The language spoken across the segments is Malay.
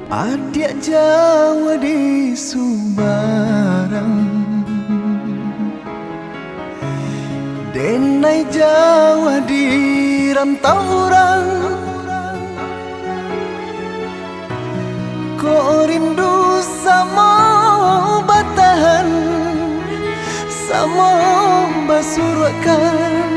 Adik Jawa di Subarang, denai Jawa di rantau orang. Ko rindu sama batahan, sama basurwakan,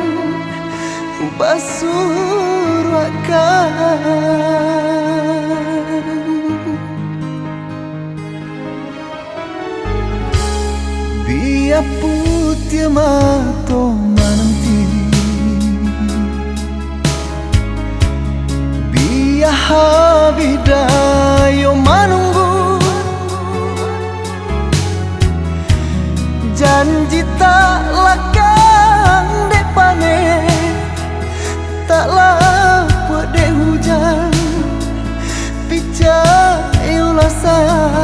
biar putih mato menanti, biar habidayo menunggu. Janji tak lakang dek pange, tak lapuk dek hujan, picai ulasan.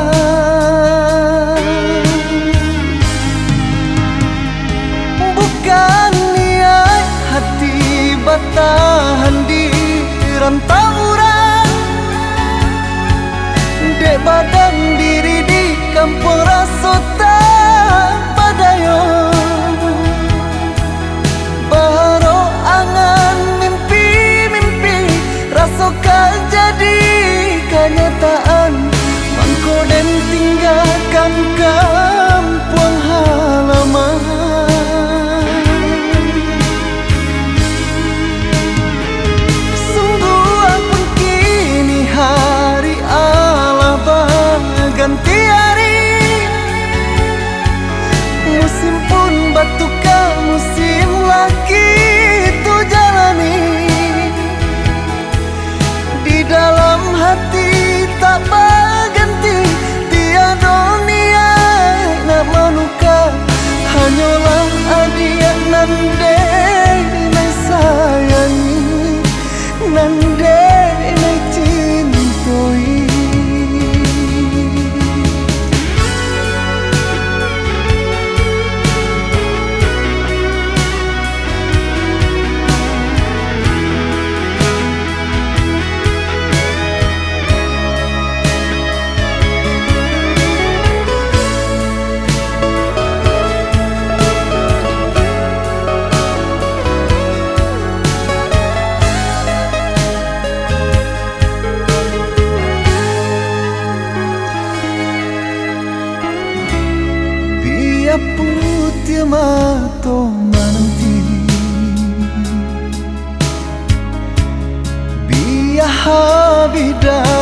Bukan niat hati batahan di rantau orang, dek badan diri di kampung rasota padayo. Baru angan mimpi-mimpi rasokan jadi kenyataan. Mangko dan tinggalkan kampung halaman. Ganti hari, musim pun batuka, musim lagi tu jalani. Di dalam hati tak berganti, tiada niat nak menukar. Hanyalah adia nande nai sayangi, nande nai cintoi. Putih mato menanti, biar habidah